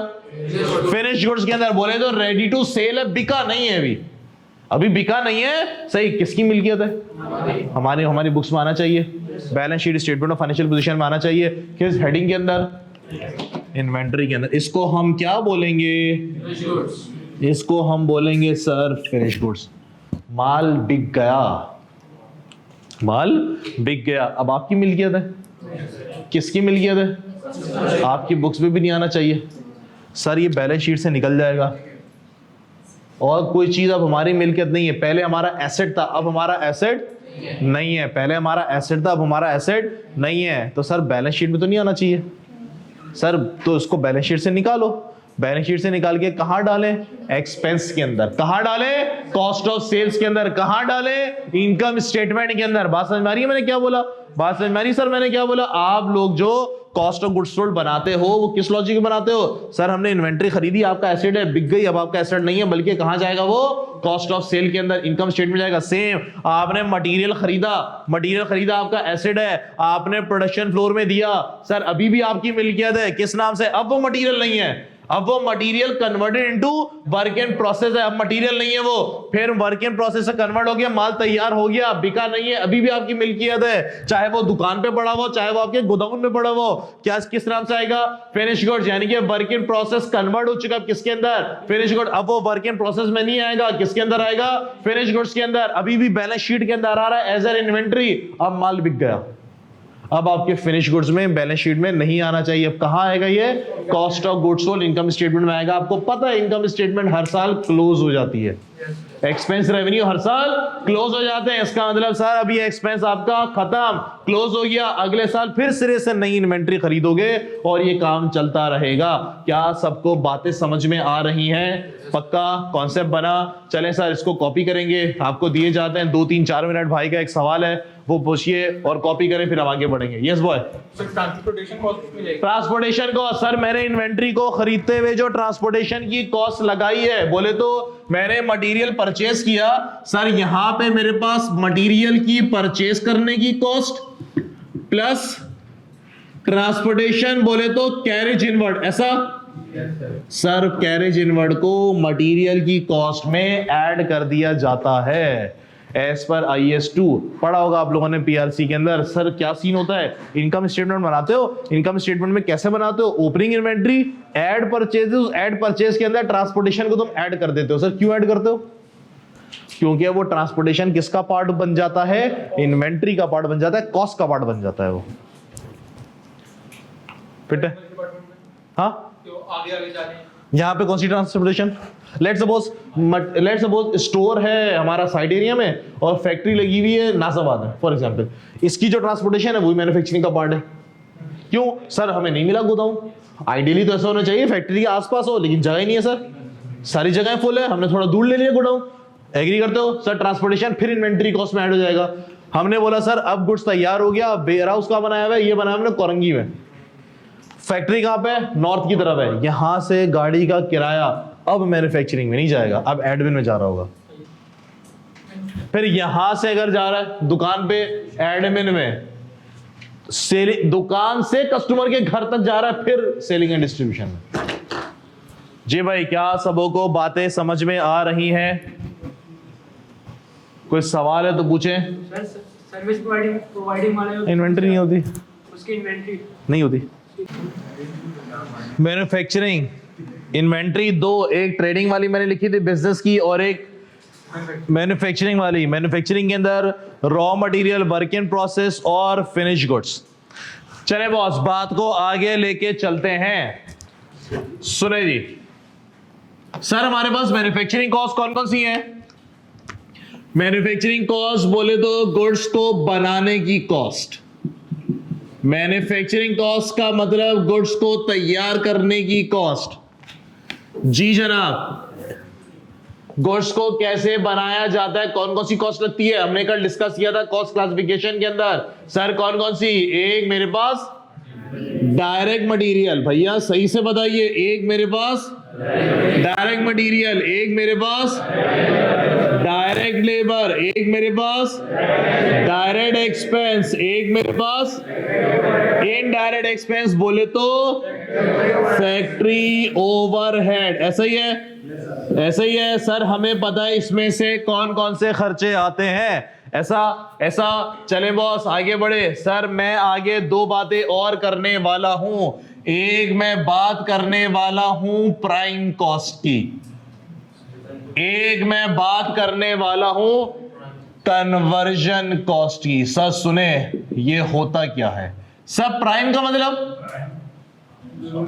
फिनिश गुड्स के अंदर। बोले तो रेडी टू सेल है, बिका नहीं है अभी बिका नहीं है। सही, किसकी मिल्कियत है? हमारी बुक्स में आना चाहिए, balance sheet, statement of financial position में आना चाहिए। किस हेडिंग के अंदर? इन्वेंटरी के अंदर। इसको हम क्या बोलेंगे? इसको हम बोलेंगे सर फिनिश गुड्स। माल बिक गया, अब आपकी मिल्कियत है। किसकी मिल्कियत है? आपकी बुक्स में भी नहीं आना चाहिए सर, ये बैलेंस शीट से निकल जाएगा। और कोई चीज अब हमारी मिल्कियत नहीं है। पहले हमारा एसेट था, अब हमारा एसेट नहीं है। पहले हमारा एसेट था, अब हमारा एसेट नहीं है। तो सर बैलेंस शीट में तो नहीं आना चाहिए सर, तो इसको बैलेंस शीट से निकालो। बैलेंस शीट से निकाल के कहां डालें? एक्सपेंस के अंदर। कहां डालें? कॉस्ट ऑफ सेल्स के अंदर। कहां डालें? इनकम स्टेटमेंट के अंदर। बात समझ में आ रही है मैंने क्या बोला? बात समझ में आ रही सर मैंने क्या बोला? आप लोग जो कॉस्ट ऑफ गुड्स सोल्ड बनाते हो वो किस लॉजिक में बनाते हो? सर हमने इन्वेंट्री खरीदी, आपका एसेट है, बिक गई, अब आपका एसेट नहीं है, बल्कि कहां जाएगा वो? कॉस्ट ऑफ सेल के अंदर, इनकम स्टेटमेंट जाएगा। सेम, आपने मटेरियल खरीदा, आपका एसेट है, आपने प्रोडक्शन फ्लोर में दिया, सर अभी भी आपकी मिल्कियत है। किस नाम से? अब वो मटेरियल नहीं है, अब वो material converted into work in process है। अब मटेरियल नहीं है वो, फिर वर्क इन प्रोसेस से कन्वर्ट हो गया, माल तैयार हो गया, बिका नहीं है, अभी भी आपकी मिल्कियत है, चाहे वो दुकान पे पड़ा हो, चाहे वो आपके गोदाम में पड़ा हो। क्या किस नाम से आएगा? Finish goods. यानी कि वर्क इन प्रोसेस कन्वर्ट हो चुका, किसके अंदर? Finish goods. अब वो वर्क इन प्रोसेस में नहीं आएगा, किसके अंदर आएगा? फिनिश गुड्स के अंदर। अभी भी बैलेंस शीट के अंदर आ रहा है एज एन इन्वेंट्री। अब माल बिक गया, अब आपके फिनिश गुड्स में, बैलेंस शीट में नहीं आना चाहिए। अब कहां आएगा ये? Cost of goods sold, income statement में आएगा। आपको पता है इनकम स्टेटमेंट हर साल क्लोज हो जाती है। एक्सपेंस रेवेन्यू हर साल क्लोज हो जाते हैं। इसका मतलब सर अभी एक्सपेंस आपका खत्म, क्लोज हो गया, अगले साल फिर सिरे से नई इन्वेंट्री खरीदोगे और ये काम चलता रहेगा। क्या सबको बातें समझ में आ रही हैं? पक्का कॉन्सेप्ट बना? चलें सर इसको कॉपी करेंगे, आपको दिए जाते हैं 2-3-4 मिनट। भाई का एक सवाल है वो पूछिए और कॉपी करें, फिर हम आगे बढ़ेंगे। Yes boy. Transportation cost sir मैंने इन्वेंट्री को खरीदते हुए जो ट्रांसपोर्टेशन की कॉस्ट लगाई है, बोले तो मैंने मटेरियल परचेस किया सर, यहां पे मेरे पास मटेरियल की परचेस करने की कॉस्ट प्लस ट्रांसपोर्टेशन बोले तो कैरेज इनवर्ड, ऐसा सर कैरेज इनवर्ड को मटेरियल की कॉस्ट में ऐड कर दिया जाता है एज पर IS2। पढ़ा होगा आप लोगों ने पीआरसी के अंदर। सर क्या सीन होता है, इनकम स्टेटमेंट बनाते हो, इनकम स्टेटमेंट में कैसे बनाते हो? Opening inventory, add purchases, add purchase के अंदर ट्रांसपोर्टेशन को तुम ऐड कर देते हो। सर क्यों ऐड करते हो? क्योंकि वो ट्रांसपोर्टेशन किसका पार्ट बन जाता है? इन्वेंट्री का पार्ट बन जाता है, कॉस्ट का पार्ट बन जाता है वो। फिट है? हाँ यहां पे कौन सी ट्रांसपोर्टेशन? लेट्स सपोज स्टोर है हमारा साइड एरिया में और फैक्ट्री लगी हुई है नाजाबाद में फॉर एग्जांपल, इसकी जो ट्रांसपोर्टेशन है वही मैन्युफैक्चरिंग का पार्ट है। क्यों सर? हमें नहीं मिला गोदाम। आइडियली तो ऐसा होना चाहिए फैक्ट्री के आसपास हो, लेकिन जगह ही नहीं है सर, सारी जगह फुल है, हमने थोड़ा दूर ले लिया गोडाउन। एग्री करते हो? सर ट्रांसपोर्टेशन फिर इन्वेंट्री कॉस्ट में ऐड हो जाएगा। हमने बोला सर अब गुड्स तैयार हो गया, वेयर हाउस का बनाया हुआ है, ये बनाया हमने कोरंगी में, फैक्ट्री कहां पे? नॉर्थ की तरफ है। यहां से गाड़ी का किराया अब मैन्युफैक्चरिंग में नहीं जाएगा, अब एडमिन में जा रहा होगा। फिर यहां से अगर जा रहा है दुकान पे, एडमिन में, सेलिंग, दुकान से कस्टमर के घर तक जा रहा है, फिर सेलिंग एंड डिस्ट्रीब्यूशन में। जी भाई क्या सबों को बातें समझ में आ रही हैं? कोई सवाल है तो पूछें। सर्विस प्रोवाइडिंग वाले इन्वेंट्री नहीं होती, उसकी इन्वेंट्री नहीं होती। मैन्युफैक्चरिंग इन्वेंट्री दो, एक ट्रेडिंग वाली मैंने लिखी थी बिजनेस की और एक मैन्युफैक्चरिंग वाली। मैन्युफैक्चरिंग के अंदर raw material, work in process और फिनिश गुड्स। चले बॉस बात को आगे लेके चलते हैं। सुने जी सर हमारे पास मैन्युफैक्चरिंग कॉस्ट कौन कौन सी है? मैन्युफैक्चरिंग कॉस्ट बोले तो गुड्स को बनाने की कॉस्ट। मैन्युफैक्चरिंग कॉस्ट का मतलब गुड्स को तैयार करने की कॉस्ट। जी जनाब, गुड्स को कैसे बनाया जाता है, कौन कौन सी कॉस्ट लगती है, हमने कल डिस्कस किया था कॉस्ट क्लासिफिकेशन के अंदर। सर कौन कौन सी? एक मेरे पास डायरेक्ट मटेरियल, भैया सही से बताइए, एक मेरे पास डायरेक्ट मटेरियल, एक मेरे पास डायरेक्ट लेबर, एक मेरे पास डायरेक्ट एक्सपेंस, एक मेरे पास इनडायरेक्ट एक्सपेंस बोले तो फैक्ट्री ओवरहेड। ऐसा ही है? ऐसा ही है सर, हमें पता है इसमें से कौन कौन से खर्चे आते हैं। ऐसा चले बॉस आगे बढ़े। सर मैं आगे दो बातें और करने वाला हूं। एक मैं बात करने वाला हूं प्राइम कॉस्ट की, एक मैं बात करने वाला हूं कन्वर्जन कॉस्ट की। सर सुने ये होता क्या है? सर प्राइम का मतलब,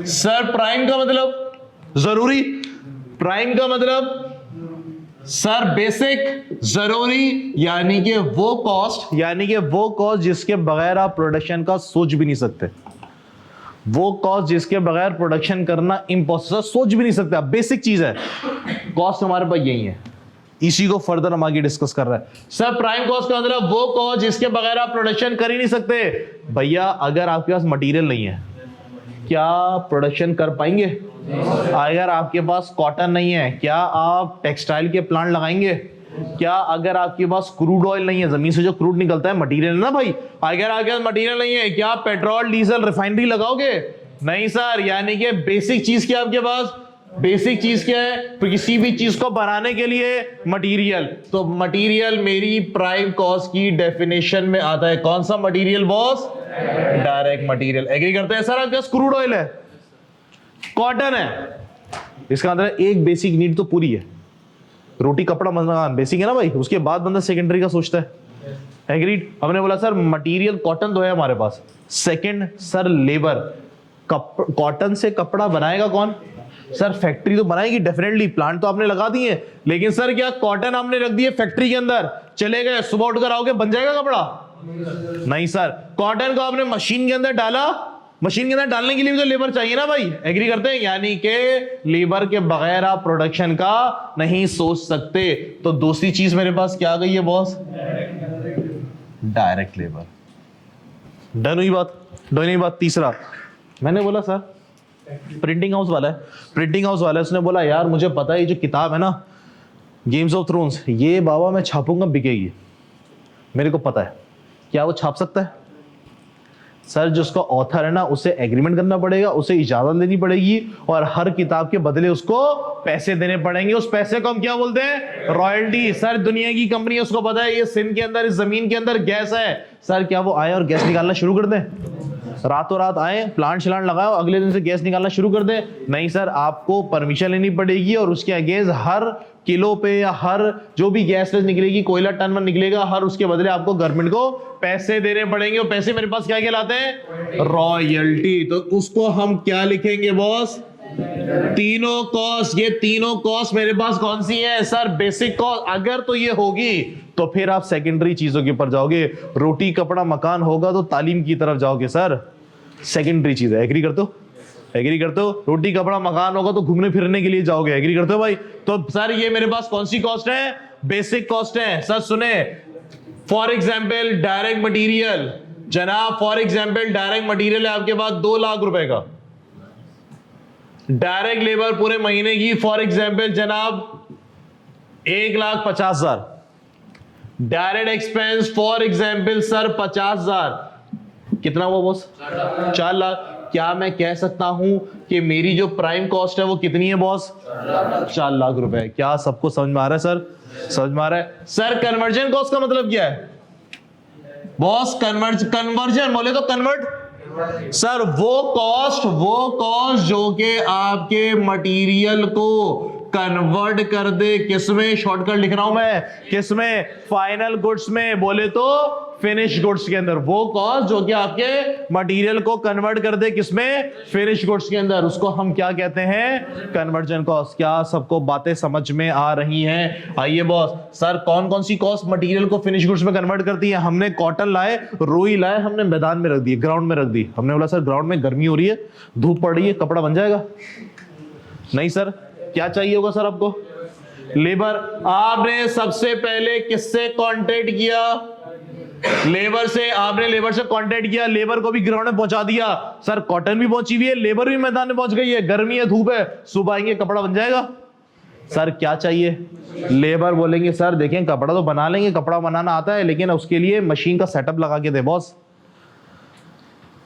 सर प्राइम का मतलब जरूरी, प्राइम का मतलब सर बेसिक, जरूरी, यानी कि वो कॉस्ट जिसके बगैर आप प्रोडक्शन का सोच भी नहीं सकते, वो कॉस्ट जिसके बगैर प्रोडक्शन करना इम्पॉसिबल, सोच भी नहीं सकते आप, बेसिक चीज है। कॉस्ट हमारे पास यही है, इसी को फर्दर हम आगे डिस्कस कर रहे हैं। सर प्राइम कॉस्ट का मतलब वो कॉस्ट जिसके बगैर आप प्रोडक्शन कर ही नहीं सकते। भैया अगर आपके पास मटेरियल नहीं है क्या प्रोडक्शन कर पाएंगे? अगर आपके पास कॉटन नहीं है क्या आप टेक्सटाइल के प्लांट लगाएंगे? क्या अगर आपके पास क्रूड ऑयल नहीं है, जमीन से जो क्रूड निकलता है मटेरियल ना भाई, अगर आपके पास मटेरियल नहीं है क्या पेट्रोल डीजल रिफाइनरी लगाओगे? नहीं सर। यानी कि बेसिक चीज क्या आपके पास? बेसिक चीज क्या है? तो किसी भी चीज को बनाने के लिए मटेरियल, तो मटेरियल मेरी प्राइम कॉस्ट की डेफिनेशन में आता है। कौन सा material boss? Direct material. Agree करते हैं सर? आपके पास क्रूड ऑयल है, कॉटन है, इसका मतलब एक बेसिक नीड तो पूरी है। रोटी कपड़ा मकान बेसिक है ना भाई, उसके बाद बंदा सेकेंडरी का सोचता है। एग्रीड? हमने बोला सर मटेरियल कॉटन तो है हमारे पास, सेकंड सर लेबर, कॉटन से कपड़ा बनाएगा कौन? सर फैक्ट्री तो बनाएगी डेफिनेटली, प्लांट तो आपने लगा दिए, लेकिन सर क्या कॉटन आपने रख दिए फैक्ट्री के अंदर, चले गए सुबह उठकर आओगे बन जाएगा कपड़ा? नहीं सर, कॉटन को आपने मशीन के अंदर डाला, मशीन के अंदर डालने के लिए भी तो लेबर चाहिए ना भाई, एग्री करते हैं? यानी कि लेबर के बगैर आप प्रोडक्शन का नहीं सोच सकते। तो दूसरी चीज मेरे पास क्या आ गई है बॉस? Direct labour. डन हुई बात? डन हुई बात। तीसरा मैंने बोला सर प्रिंटिंग हाउस वाला है, प्रिंटिंग हाउस वाला है, उसने बोला यार मुझे पता है ये जो किताब है ना गेम्स ऑफ थ्रोन्स, ये बाबा मैं छापूंगा बिकेगी, मेरे को पता है। क्या वो छाप सकता है? सर जो उसका ऑथर है ना उसे एग्रीमेंट करना पड़ेगा, उसे इजाजत लेनी पड़ेगी और हर किताब के बदले उसको पैसे देने पड़ेंगे। उस पैसे को हम क्या बोलते हैं? रॉयल्टी। सर दुनिया की कंपनी उसको पता है ये सिंध के अंदर, इस जमीन के अंदर गैस है, सर क्या वो आए और गैस निकालना शुरू कर दें? रातों रात आए प्लांट शलांट लगाओ अगले दिन से गैस निकालना शुरू कर दे? नहीं सर, आपको परमिशन लेनी पड़ेगी और उसके अगेंस्ट हर किलो पे या हर जो भी गैस निकलेगी, कोयला टन में निकलेगा, हर उसके बदले आपको गवर्नमेंट को पैसे देने पड़ेंगे। और पैसे मेरे पास क्या कहलाते हैं? रॉयल्टी। तो उसको हम क्या लिखेंगे बॉस? तीनों कॉस्ट। ये तीनों कॉस्ट मेरे पास कौन सी है सर? Basic cost. अगर तो ये होगी तो फिर आप सेकेंडरी चीजों के ऊपर जाओगे। रोटी कपड़ा मकान होगा तो तालीम की तरफ जाओगे सर, सेकेंडरी चीज है। एग्री करते हो? एग्री करते हो? रोटी कपड़ा मकान होगा तो घूमने फिरने के लिए जाओगे। एग्री करते हो भाई? तो सर ये मेरे पास कौन सी कॉस्ट है? बेसिक कॉस्ट है। सर सुने, फॉर एग्जाम्पल डायरेक्ट मटीरियल, जनाब फॉर एग्जाम्पल डायरेक्ट मटीरियल है आपके पास 2 लाख रुपए का, डायरेक्ट लेबर पूरे महीने की फॉर एग्जाम्पल जनाब 1,50,000, direct expense for example sir 50,000, कितना हुआ बॉस? 4 लाख। क्या मैं कह सकता हूं कि मेरी जो प्राइम कॉस्ट है वो कितनी है बॉस? 4 लाख रुपए। क्या सबको समझ में आ रहा है सर? समझ में आ रहा है? सर कन्वर्जन कॉस्ट का मतलब क्या है बॉस? कन्वर्जन बोले तो कन्वर्ट। सर वो कॉस्ट जो कि आपके मटेरियल को कन्वर्ट कर दे, किसमें? शॉर्टकट लिख रहा हूं मैं, किसमें? फाइनल गुड्स में, बोले तो फिनिश गुड्स के अंदर। वो कॉस्ट जो कि आपके मटेरियल को कन्वर्ट कर दे, किसमें? फिनिश गुड्स के अंदर, उसको हम क्या कहते हैं? Conversion cost. क्या सबको बातें समझ में आ रही हैं? आइए बॉस, सर कौन कौन सी कॉस्ट मटेरियल को फिनिश गुड्स में कन्वर्ट करती है? हमने कॉटन लाए, रुई लाए, हमने मैदान में रख दी, ग्राउंड में रख दी। हमने बोला सर ग्राउंड में गर्मी हो रही है, धूप पड़ रही है, कपड़ा बन जाएगा? नहीं सर। क्या चाहिए होगा सर आपको? लेबर। आपने सबसे पहले किससे कांटेक्ट किया? लेबर से। आपने लेबर से कांटेक्ट किया, लेबर को भी ग्राउंड में पहुंचा दिया। सर कॉटन भी पहुंची हुई है, लेबर भी मैदान में पहुंच गई है, गर्मी है, धूप है, सुबह आएंगे कपड़ा बन जाएगा? सर क्या चाहिए? लेबर बोलेंगे सर देखें कपड़ा तो बना लेंगे, कपड़ा बनाना आता है, लेकिन उसके लिए मशीन का सेटअप लगा के दे बॉस।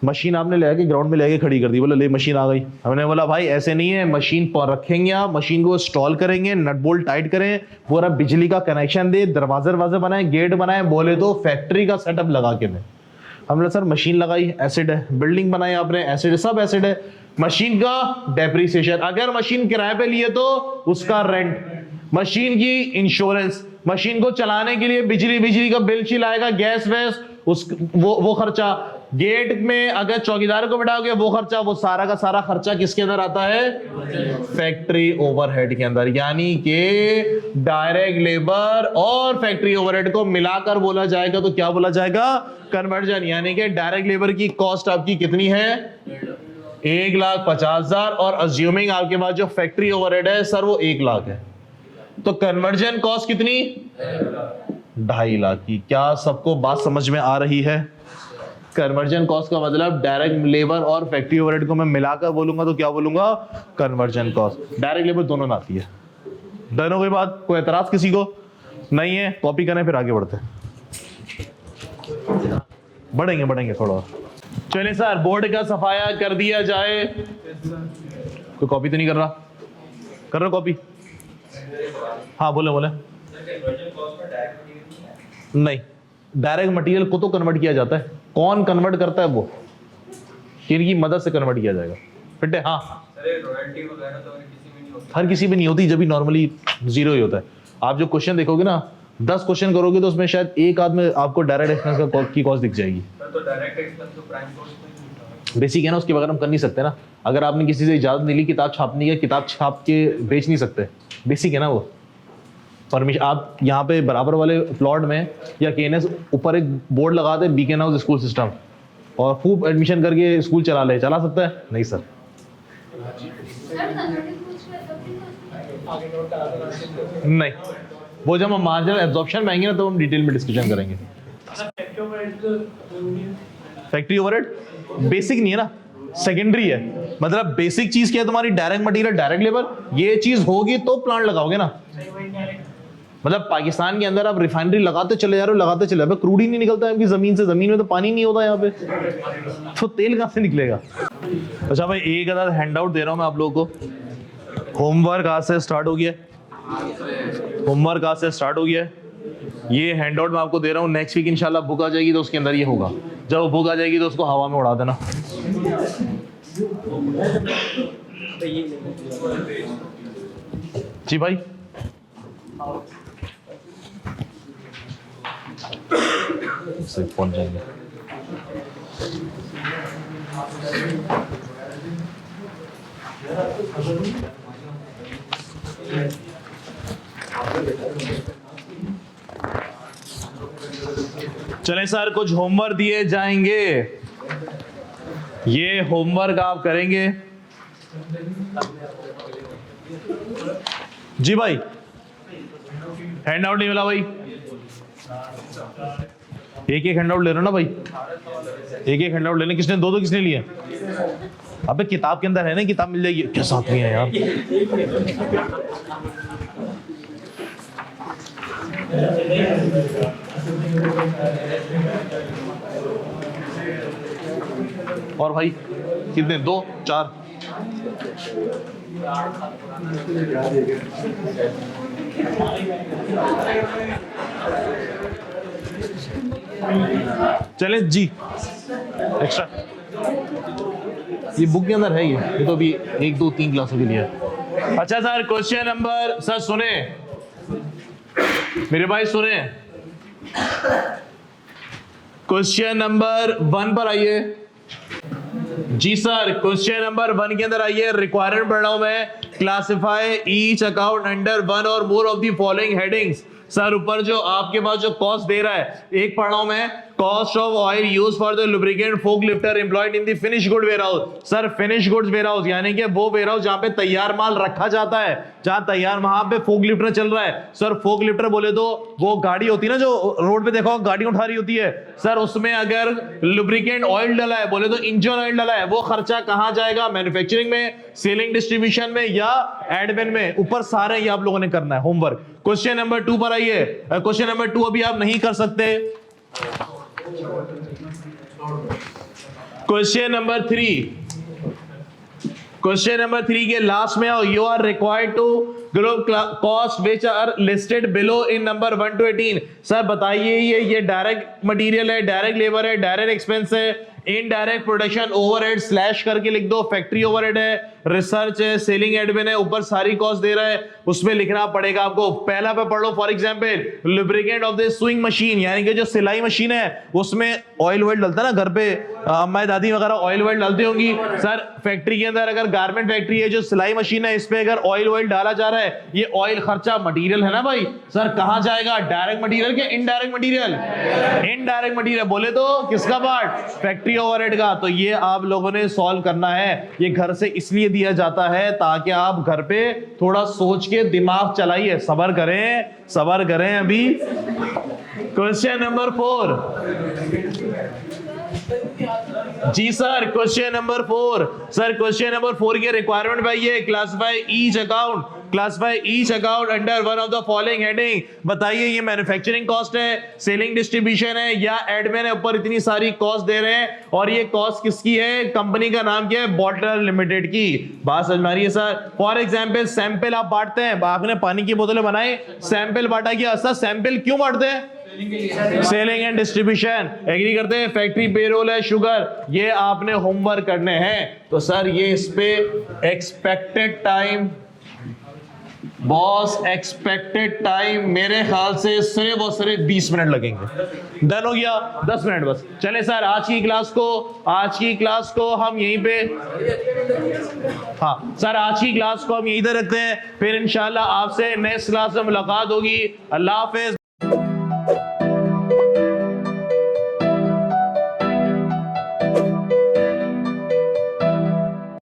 मशीन आपने ले आके ग्राउंड में ले आके खड़ी कर दी, बोला ले मशीन आ गई। हमने बोला भाई ऐसे नहीं है, मशीन पर रखेंगे आप, मशीन को इंस्टॉल करेंगे, नट बोल्ट टाइट करें, पूरा बिजली का कनेक्शन दे, दरवाजे बनाए, गेट बनाए, बोले तो फैक्ट्री का सेटअप लगा के दे। हमने सर मशीन लगाई, एसिड है, बिल्डिंग बनाई आपने, एसिड है, सब एसिड है। मशीन का डेप्रिसिएशन, अगर मशीन किराए पे लिए तो उसका रेंट, मशीन की इंश्योरेंस, मशीन को चलाने के लिए बिजली का बिल शिल आएगा, गैस वैस वो खर्चा, गेट में अगर चौकीदार को बिठाओगे वो खर्चा, वो सारा का सारा खर्चा किसके अंदर आता है? फैक्ट्री ओवरहेड के अंदर। यानी कि डायरेक्ट लेबर और फैक्ट्री ओवरहेड को मिलाकर बोला जाएगा तो क्या बोला जाएगा? कन्वर्जन। यानी कि डायरेक्ट लेबर की कॉस्ट आपकी कितनी है? 1,50,000 और अज्यूमिंग आपके पास जो फैक्ट्री ओवरहेड है सर वो 1 लाख है, तो कन्वर्जन कॉस्ट कितनी? 2.5 लाख की। क्या सबको बात समझ में आ रही है? कन्वर्जन कॉस्ट का मतलब डायरेक्ट लेबर और फैक्ट्री ओवरहेड को मैं मिलाकर बोलूंगा तो क्या बोलूंगा? Conversion cost. डायरेक्ट लेबर दोनों में आती है। डन हो गई बात? कोई एतराज किसी को नहीं है? कॉपी करें फिर आगे बढ़ते हैं, बढ़ेंगे थोड़ा और। चलिए सर बोर्ड का सफाया कर दिया जाए। कोई कॉपी तो नहीं कर रहा? कर रहा कॉपी? हाँ बोले। नहीं, डायरेक्ट मटेरियल को तो कन्वर्ट किया जाता है। कौन कन्वर्ट करता है? वो किनकी मदद से कन्वर्ट किया जाएगा? फिट है? हाँ रॉयल्टी वगैरह तो हर किसी में नहीं होती, जब भी नॉर्मली 0 ही होता है। आप जो क्वेश्चन देखोगे ना, 10 क्वेश्चन करोगे तो उसमें शायद एक आध में आपको डायरेक्ट एक्सपेंस की कॉस्ट दिख जाएगी। तो डायरेक्ट एक्सपेंस तो प्राइम कॉस्ट में बेसिक है ना, उसके बगैर हम कर नहीं सकते ना। अगर आपने किसी से इजाज़त नहीं ली किताब छापने की, किताब छाप के बेच नहीं सकते, बेसिक है ना वो। परमिशन आप यहाँ पे बराबर वाले प्लॉट में या केएनएस ऊपर एक बोर्ड लगा दे बीकन हाउस स्कूल सिस्टम और खूब एडमिशन करके स्कूल चला सकता है? नहीं सर। नहीं, वो जब हम मार्जिनल एब्जॉर्प्शन में आएंगे ना तो हम डिटेल में डिस्कशन करेंगे। फैक्ट्री ओवरहेड बेसिक नहीं है ना, सेकेंडरी है। मतलब बेसिक चीज क्या है तुम्हारी? Direct material, direct labour. ये चीज होगी तो प्लांट लगाओगे ना। मतलब पाकिस्तान के अंदर आप रिफाइनरी लगाते चले जा रहे हो, लगाते चले, क्रूड ही नहीं निकलता है आपकी जमीन से। जमीन में तो पानी नहीं होता यहाँ पे, तो तेल कहाँ से निकलेगा? अच्छा भाई, एक अदर हैंड आउट दे रहा हूँ मैं आप लोगों को। होमवर्क आज से स्टार्ट हो गया, होमवर्क आज से स्टार्ट हो गया। ये हैंड आउट मैं आपको दे रहा हूँ। नेक्स्ट वीक इंशाल्लाह बुक आ जाएगी तो उसके अंदर ये होगा। जब वो बुक आ जाएगी तो उसको हवा में उड़ा देना। जी भाई, से पहुंच जाएंगे। चलें सर, कुछ होमवर्क दिए जाएंगे, ये होमवर्क आप करेंगे। जी भाई, हैंड आउट नहीं मिला भाई? एक एक हैंड आउट ले रहे हो ना भाई? एक एक हैंड आउट लेने। किसने दो किसने लिए? अबे किताब के अंदर है ना, किताब मिल जाएगी। क्या साथ में है यार? और भाई कितने? 2 4? चले जी, एक्स्ट्रा ये बुक के अंदर है। ये तो अभी 1 2 3 क्लासों के लिए है। अच्छा सर, क्वेश्चन नंबर, सर सुने मेरे भाई, सुने। क्वेश्चन नंबर 1 पर आइए। जी सर, क्वेश्चन नंबर 1 के अंदर आइए। रिक्वायरमेंट पढ़ रहा हूं मैं। क्लासिफाई ईच अकाउंट अंडर 1 और more of the following headings. Sir ऊपर जो आपके पास जो कॉस्ट दे रहा है, एक पढ़ रहा हूं मैं। Cost of oil use for the lubricant fork lifter employed in the finish good warehouse. Sir finish goods warehouse यानी कि वो वेयर हाउस जहां पे तैयार माल रखा जाता है, जहां तैयार, वहां पे फोक लिफ्टर चल रहा है। सर फोक लिफ्टर बोले तो वो गाड़ी होती है ना जो रोड पे देखो गाड़ी उठा रही होती है। सर उसमें अगर लुब्रिकेंट ऑयल डला है, बोले तो इंजन ऑयल डला है, वो खर्चा कहां जाएगा? मैन्युफैक्चरिंग में, सेलिंग डिस्ट्रीब्यूशन में या एडमिन में? ऊपर सारे ये आप लोगों ने करना है होमवर्क। क्वेश्चन नंबर 2 पर आइए। क्वेश्चन नंबर 2 अभी आप नहीं कर सकते। क्वेश्चन नंबर 3, क्वेश्चन नंबर 3 के लास्ट में आओ। You are required to group cost which are listed below in number 1 to 18। Sir बताइए, ये डायरेक्ट मटेरियल है, डायरेक्ट लेबर है, डायरेक्ट एक्सपेंस है, इनडायरेक्ट प्रोडक्शन ओवरहेड स्लैश करके लिख दो, फैक्ट्री ओवरहेड है, रिसर्च है, सेलिंग एडमिन है, ऊपर सारी कॉस्ट दे रहा है, उसमें लिखना पड़ेगा आपको। पहला पे पढ़ लो, for example lubricant of the sewing machine, यानी कि जो सिलाई मशीन है उसमें ऑयल वॉयल डलता है ना, घर पे अम्मा दादी वगैरह ऑयल वॉयल डालती होंगी। सर फैक्ट्री के अंदर अगर गारमेंट फैक्ट्री है, जो सिलाई मशीन है, इस पे अगर ऑयल वॉयल डाला जा रहा है, ये ऑयल खर्चा मटीरियल है ना भाई। सर कहां जाएगा? डायरेक्ट मटीरियल के इनडायरेक्ट मटीरियल? इनडायरेक्ट मटीरियल बोले तो किसका पार्ट? फैक्ट्री ओवरहेड का। तो ये आप लोगों ने सॉल्व करना है। ये घर से इसलिए दिया जाता है ताकि आप घर पे थोड़ा सोच के दिमाग चलाइए। सब्र करें, सब्र करें। अभी क्वेश्चन नंबर 4। जी sir, question number 4। Sir question number 4 के रिक्वायरमेंट भाई ये classify each account, classify each account under 1 of the following heading. बताइए ये मैन्युफैक्चरिंग कॉस्ट है, सेलिंग डिस्ट्रीब्यूशन है या एडमिन है? ऊपर इतनी सारी कॉस्ट दे रहे हैं और ये कॉस्ट किसकी है? कंपनी का नाम क्या है? बॉटलर लिमिटेड की। बात समझ में आ रही है सर? फॉर एग्जांपल सैंपल आप बांटते हैं, आपने पानी की बोतलें बनाई, सैंपल बांटा गया। सर सैंपल क्यों बांटते हैं? Selling and distribution. एग्री करते हैं? फैक्ट्री पेरोल है, शुगर, ये आपने होमवर्क करने हैं। तो सर ये इस पे expected time boss expected time मेरे ख्याल से सिर्फ और सिर्फ 20 मिनट लगेंगे। डन हो गया, 10 मिनट बस। चले सर, आज की क्लास को हम यहीं पे, हाँ सर, आज की क्लास को हम यहीं पे रखते हैं, फिर इंशाल्लाह आपसे नेक्स्ट क्लास में मुलाकात होगी। अल्लाह हाफिज।